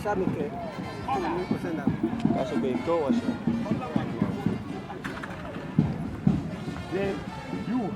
sabe que não custa nada. Acho que ikaw siya. Then you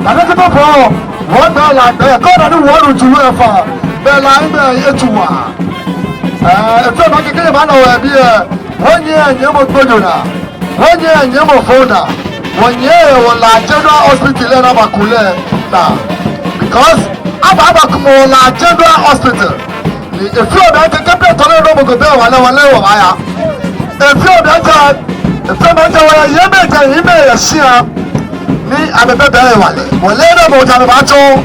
And that's about for one man like that. God, I don't want to do it for the line there. It's one. If I'm not getting man over here, 1 year and you're not going to 1 year and you're not phone. 1 year will la general hospital in Abakule now. Because Abakumola General Hospital. If you're not to get better, I don't go there. If you're not if someone tells you that you may share me, I'm a better one. Well, later, what I'm about to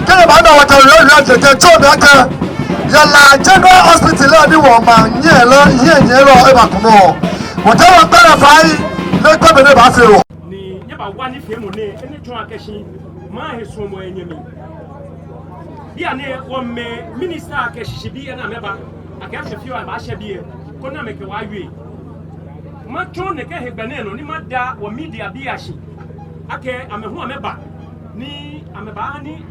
get about what I'm going to do. Yalla General Hospital, you want man, yellow, Evacumo. Whatever clarify, let come in the bathroom. Never one if him, any truncation, my his home when you mean. Here near one may minister should be an ameba. I guess a few of us should be a couldn't make a wide way. Matron, the Kahe Banano, ni Mada or media Biashi. Okay, I'm a whoever. Ni Amebani,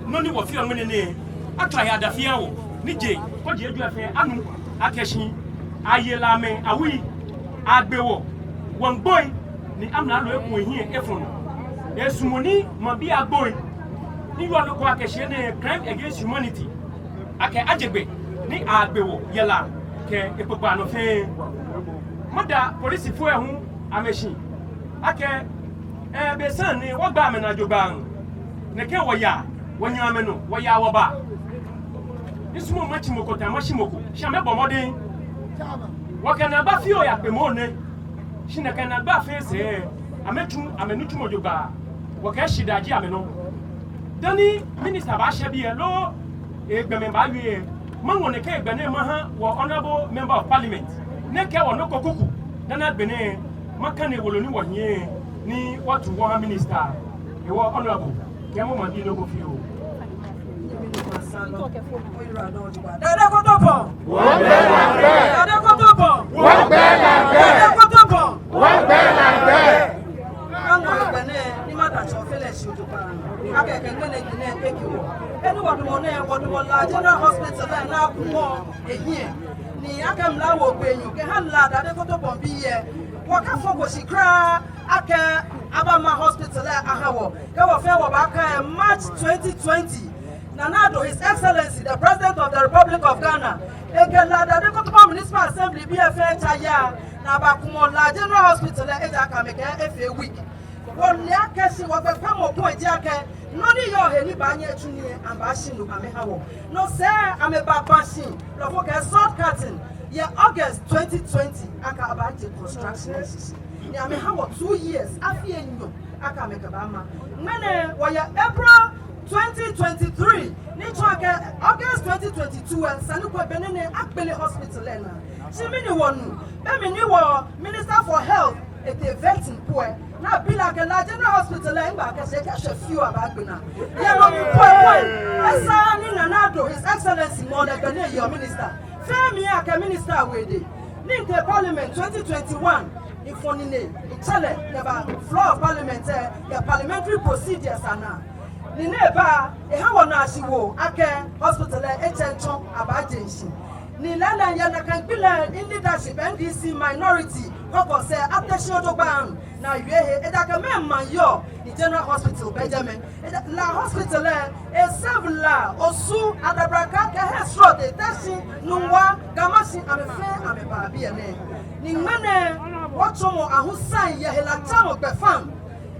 none of your money. I try had a fear. Nije, what do you do? Anu, Akeshi, Ayelame, Awi, Adbewo. One boy, ni amna look here, Efron. There's money, Mabi a boy. You want to go a crime against humanity. Ake Ajebe, ni Adbewo, Yella, Ke Epopano Fe. Mother, police for whom I'm a she. Ake, Bessan, what barman I do bang? Neke waya, when you are menu, waya waba. This one much more than Mashimoko. Shame Bomodin. What can I buff you at the morning? She can I buff face here. I met you, I'm a new Mojoba. What can she die? Jamino? Danny, Minister Bashabi, a law, a Bembaye, Mango Neke Benemaha, or Honorable Member of Parliament. Neke or no Kokuku, Nana Bene, Makane will only 1 year, ni what to one minister. You are honorable. Come on, you know, you. March 2020. Nanado, His Excellency, the President of the Republic of Ghana, the Municipal Assembly, BFA Chaya, Nabakumola General Hospital, Ejakameka, FA week. One Yakasi was a Pamo point, Jacke, none of your Henny Banya Junior and Bashinu Amehawo. No, sir, I'm a Babashi, Lofoka sword cutting. Yeah, August 2020, Akabati construction. Yamehawo 2 years, Afienu, Akamekabama. Mene, were April 2023, August 2022, and Sanuko Benene Akbele Hospital. Shimini one, Minister for Health at the vet in Poe. Now, be like a General Hospital, and back as a cash a few about Guna. Nanado, His Excellency, more than your minister. Femi minister with it. Ninte Parliament 2021. In Fonine, in Chile, the floor of Parliament, the parliamentary procedures are now. Nineba, a Hawanashiwo, Ake, Hospital, Echenton, Abajenshi. Nilana Yanakambila in leadership, NDC minority, Koko say, after Shotoban, now you hear Edakaman Yo, the General Hospital, Benjamin, La Hospital, a Savla, Osu, Adabraka, Hesro, the Tashi, Nungwa, Gamashi, and a fair, and a Babiane. Ningmane, Watchomo, and Hussein, Yahelachamo, Befam.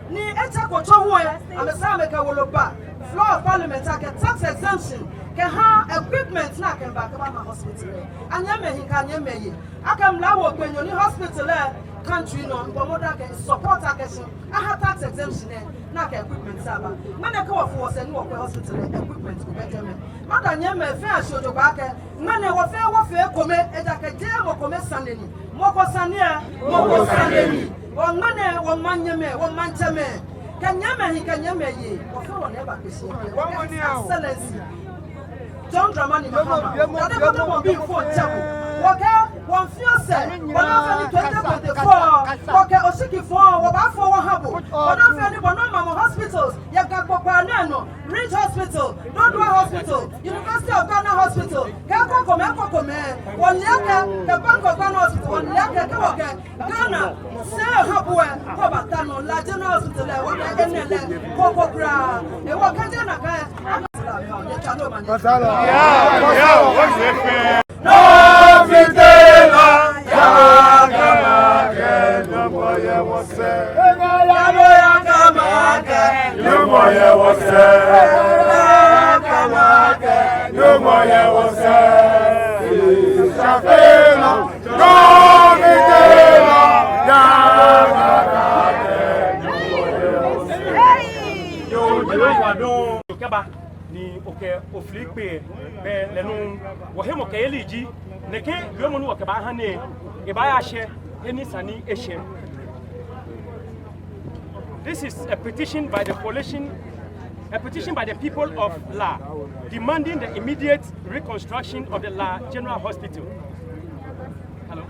Ni echa kochowe amesameka woloba floor of parliament ake tax exemption ke ha equipment na ke back ma hospital anyame hinka anyame yi akam lawo gbenyo ni hospital country no ngomoda ke support akeshi aha tax exemption na ke equipment saba mane ka wofo se ni wo hospital equipment ko benjamin mada nyame fe ashojo ba ke mane wo fe kome eja ke je mo kome saneni moko saneni Wamane, Wamanyame, Wamanchame. Kanyame ye. Wafo never Excellency. John Dramani Mahama. They go to be for chapel. Waka, one feels said, 2024. Waka, Osiki for, Waba for Wahabo. One of any Bonoma hospitals, Yakapopanano, Ridge Hospital, Dodua Hospital, University of Ghana Hospital, Kako Come, one Yaka, the Bank of Ghana Hospital, one Yaka, Ghana, Say Habua, Kobatano, La General Hospital, Kokokra. E wa kaje na ka. Masala. What's it? No fitela ya kamake no boye wose. Ya kamake no boye wose. Kamake no boye wose. Shafela no fitela ya kamake no boye Keba ni oke oflipe be lenu wo hemo ke eliji ne ke yomo no keba ha ne e ba ya hye eni sani ehye. This is a petition by the coalition, a petition by the people of La, demanding the immediate reconstruction of the La General Hospital. Hello.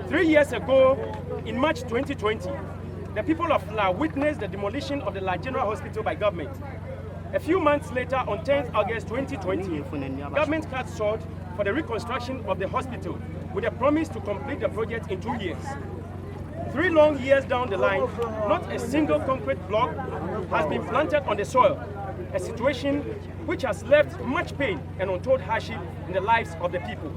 3 years ago, in March 2020, the people of La witnessed the demolition of the La General Hospital by government. A few months later, on 10th August 2020, government cut short for the reconstruction of the hospital with a promise to complete the project in 2 years. 3 long years down the line, not a single concrete block has been planted on the soil, a situation which has left much pain and untold hardship in the lives of the people.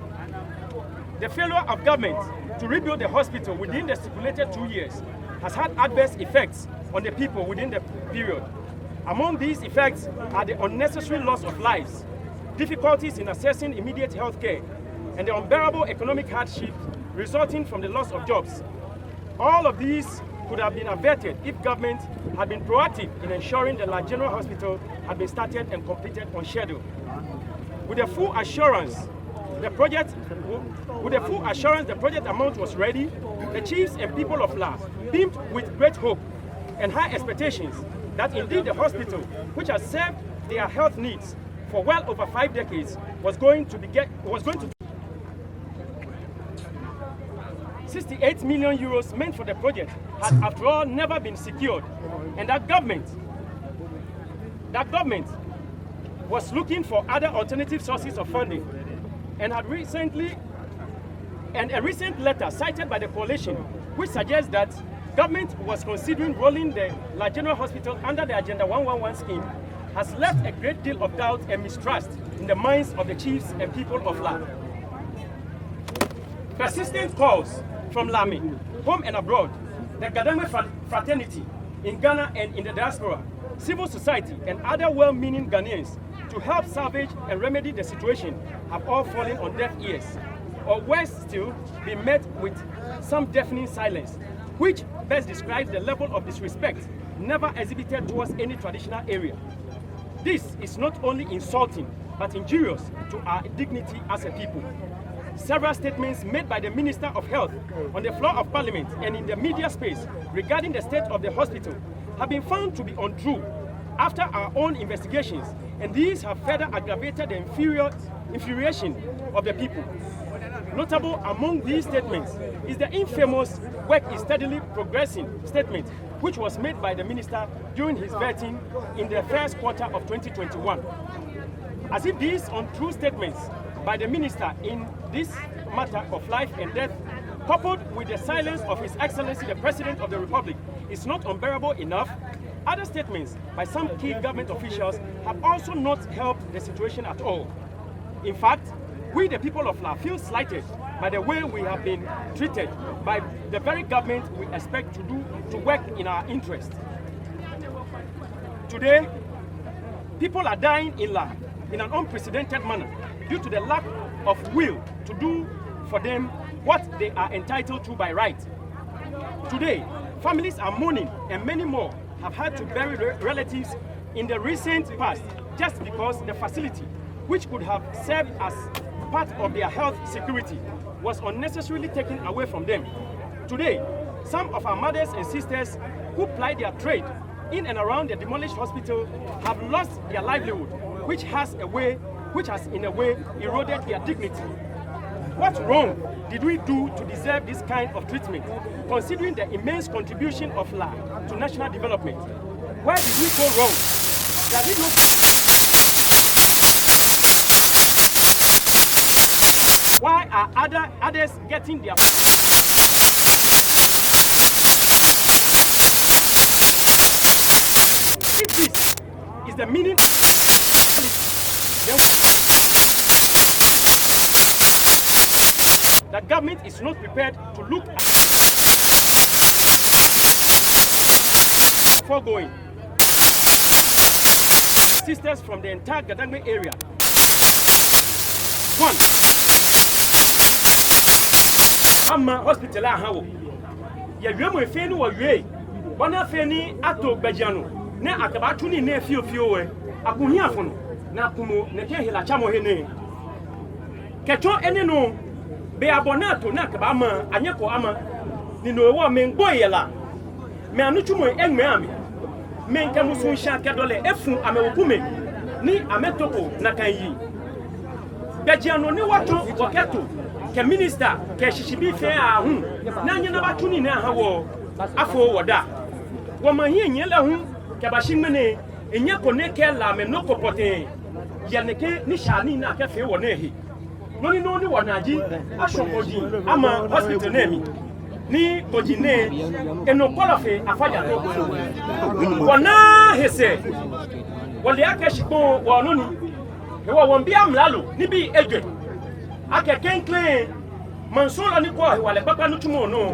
The failure of government to rebuild the hospital within the stipulated 2 years has had adverse effects on the people within the period. Among these effects are the unnecessary loss of lives, difficulties in accessing immediate health care, and the unbearable economic hardship resulting from the loss of jobs. All of these could have been averted if government had been proactive in ensuring the La General Hospital had been started and completed on schedule. With the full assurance the project amount was ready, the chiefs and people of La beamed with great hope and high expectations that indeed the hospital, which has served their health needs for well over 5 decades, was going to 68 million euros meant for the project had after all never been secured, and that government was looking for other alternative sources of funding, and a recent letter cited by the coalition which suggests that government was considering rolling the La General Hospital under the Agenda 111 scheme has left a great deal of doubt and mistrust in the minds of the chiefs and people of La. Persistent calls from Lami, home and abroad, the Gadangme fraternity in Ghana and in the diaspora, civil society and other well-meaning Ghanaians to help salvage and remedy the situation have all fallen on deaf ears, or worse still, been met with some deafening silence, which best describes the level of disrespect never exhibited towards any traditional area. This is not only insulting, but injurious to our dignity as a people. Several statements made by the Minister of Health on the floor of Parliament and in the media space regarding the state of the hospital have been found to be untrue after our own investigations, and these have further aggravated the infuriation of the people. Notable among these statements is the infamous "work is steadily progressing" statement, which was made by the minister during his vetting in the first quarter of 2021. As if these untrue statements by the minister in this matter of life and death, coupled with the silence of His Excellency the President of the Republic, is not unbearable enough, other statements by some key government officials have also not helped the situation at all. In fact, we the people of La feel slighted by the way we have been treated by the very government we expect to work in our interest. Today, people are dying in La in an unprecedented manner due to the lack of will to do for them what they are entitled to by right. Today, families are mourning and many more have had to bury relatives in the recent past just because the facility, which could have served as part of their health security, was unnecessarily taken away from them. Today, some of our mothers and sisters who ply their trade in and around the demolished hospital have lost their livelihood, which has in a way eroded their dignity. What wrong did we do to deserve this kind of treatment, considering the immense contribution of La to national development? Where did we go wrong? Does it not? Why are others getting their is the meaning. The government is not prepared to look at foregoing. Sisters from the entire Gadangme area. 1. Ama hospital ahawo. Ya wiemo efenu wa wie. Wana feni ato gbajano. Na akaba tuni na fiofio we. Akuhia fono. Na kumo na ke hila chamo hene. Kecho ene no be abonato na akaba ama anyeko ama. Ni no wo mengbo yela. Me anuchumo enme ami. Menke musun sha kedole efu amewokume ni ametoko na kanyi. Bejiano ni watu waketo ke minister ke shishibi fe ahu na nyina batuni na hawo afo woda wo mahi nyela hu ke bashimene enye koneke la menoko pote yaneke ni shani na ke fe wo na ehi noni no ni wonaji ashokoji ama hospital nemi ni tojine eno kolofe afaja to wona hese wole akashiko wononi hewa wombia mlalo nibi ejwe ake kenkle mansola ni kwa wale papa no tumo no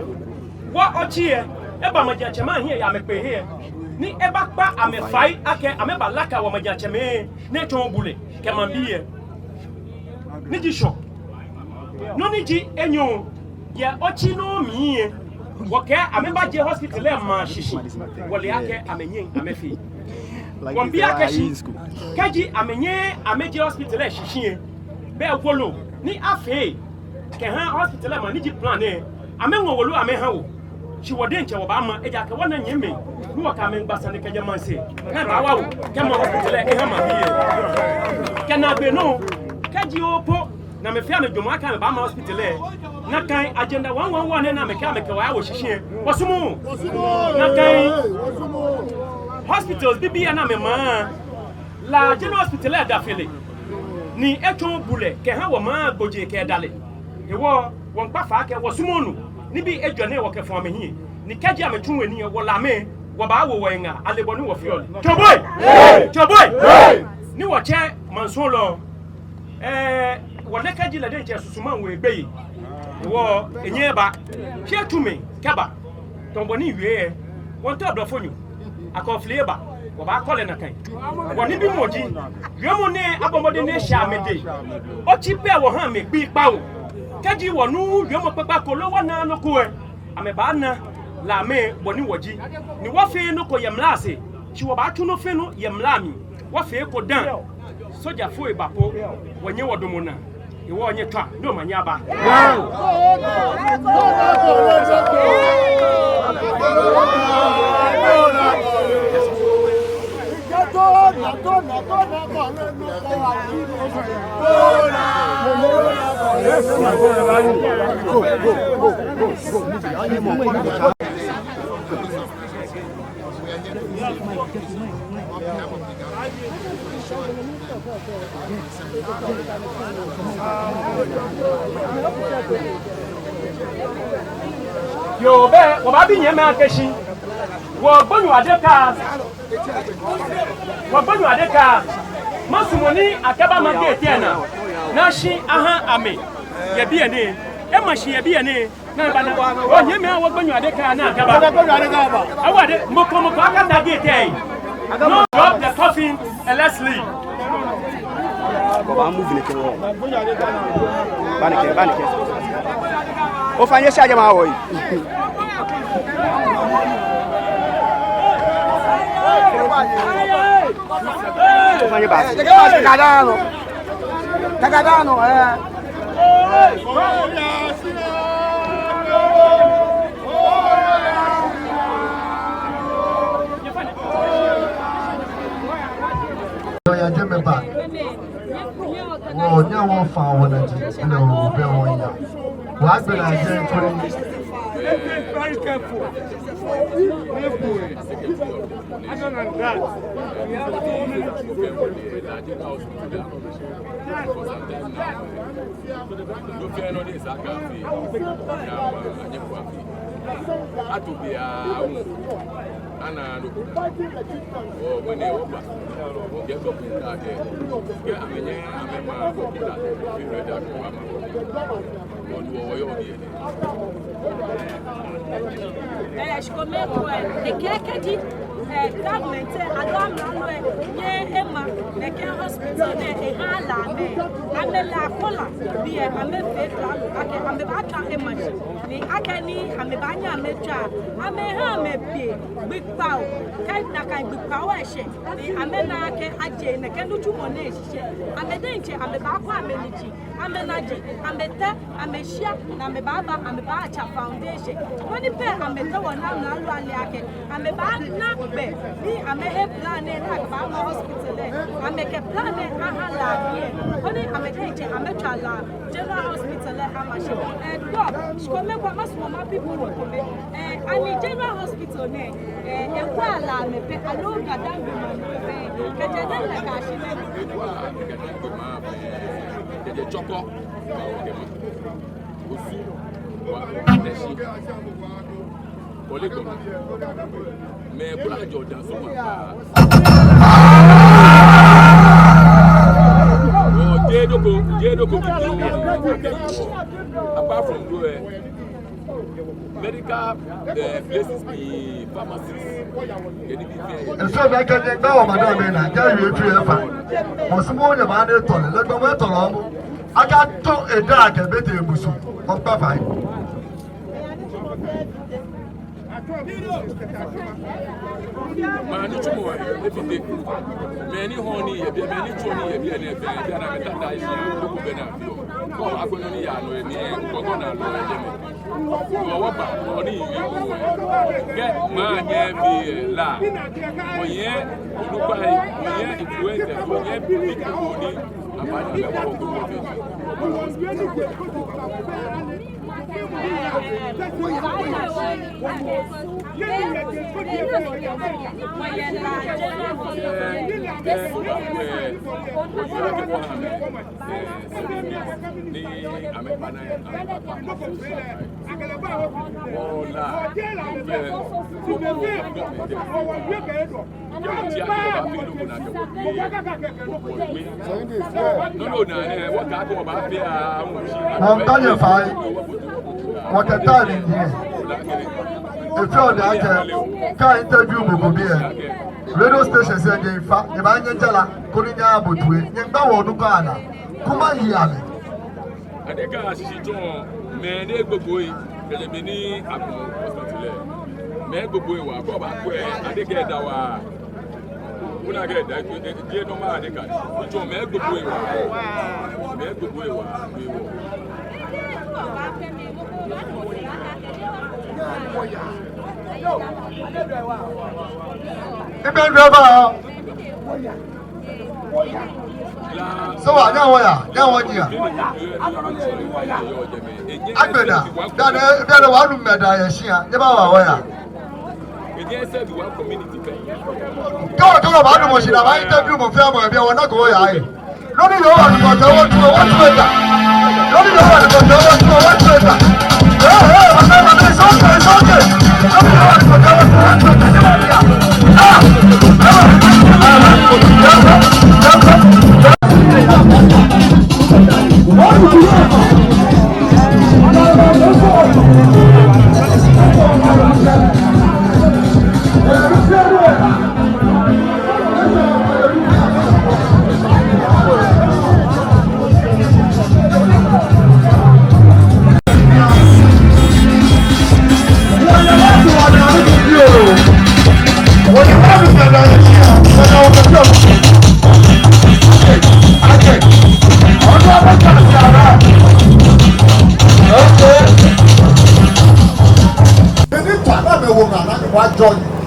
wa ochie eba majachema hie ya mepe hie ni eba pa amefai ake ameba laka wa majacheme ne tombule kemambie ni jisho no ni ji enyo ya ochi no miye woke ameba je hospital e ma shishi wale ake amenyen amefi wombia keshi kaji amenye ameje hospital e shishi be wolo ni afe ke ha hospital ma ni ji plan e amenwo wolu amehawo chi wode nche wo ba ma eja ka wona nyeme ni wo ka mengbasa ne kaje manse na ba wawo ke ma hospital e ha ma biye ke na be no kaji opo na me fia me dwomo aka me ba ma hospital e na kan agenda 111 na me ka me ka wa wo hihie wosumu na kan hospitals bibia na me ma la general hospital e da fele ni eto bule ke ha wo ma gboje ke dale ewo won pa fa ke wo sumonu ni bi edwane wo ke fo me hie ni kaji ametun ani wo la me wo ba wo wenga alebo ni wo fiol choboy ni wo che mansolo wo le kaji la de che susuma wo egbe wo enye ba hie tumi kaba tombo ni wie won to abrofonyu akofle ba wo ba kole na kan woni bi moji yomo ne abomode ne sha mede o chi pe wo han me gbi pa o kaji wonu yomo pepa ko lo wana no ko e ame ba na la me boni woji ni wo fe no ko yemla ase chi wo ba tu no fe no yemla mi wo fe ko dan soja fo e bapo wonye wodomo na e wo onye twa no manya ba yo be wo ba bi nyeme akeshi wo gbonu adeka masumoni akaba mageti na na shi aha ame ye bi ene e ma shi ye bi ene na ba na wo nyeme wo gbonu adeka na akaba awade moko aka dageti no drop the coffin and let's leave Baba move le kewo banike o fanye shaje ma wo yi fanye basi tagadano ya jeme ba wo nya wo fa wo na ji na wo be wo ya wa gbe na je kuri Very careful. Other than that, we have so many people. ana do o when e oba o get up in that ke amenye amema ko kita fi ready ko ama o do o yo die acho que mesmo é que de government adam na ye ema na ke hospital na e hala me amela kola bi e ame fedra ake ame ba ta ema ni akani ame ba nya mecha ame ha me bi big pow kai na kai big pow e she ni ame na ke aje na ke nutu mo na e she ame denche ame ba kwa ame nichi ame na je ame ta ame shia na ame ba cha foundation woni pe ame ta wona na lu ale ake ame ba na be ni ame he plan na ba hospital ame ke plan na hala woni ame denche ame chala general hospital amashi do shikome kwa masoma people wo kome ani general hospital ne e kwa ala me pe alo Gadangme man pe ke jede na ka shi ne de choco osu wa adeshi polygon me kula jordan so ma o jedoko apart from medical places be pharmacies and so that can go madam na tell you efa mosimo de ma de tole le gbo tolo I got to a dark a bit of busu of Papa. Many tomorrow, if you take many honey, many choni, and what a time in here. If you're that can't interview me, radio station said, in fact, the Banyala, Kunya Butwe, Yanga Dukana, Kuma Yami. And the guy she told me, they go boy, the mini hospital. Me go boy, go back where I get our. When I get that, you know, my other guy, which will make good boy. Make good boy. So now what you Agbeda one room never said one community. Go to about the machine. I interview my family. I want to go. I don't know what Join.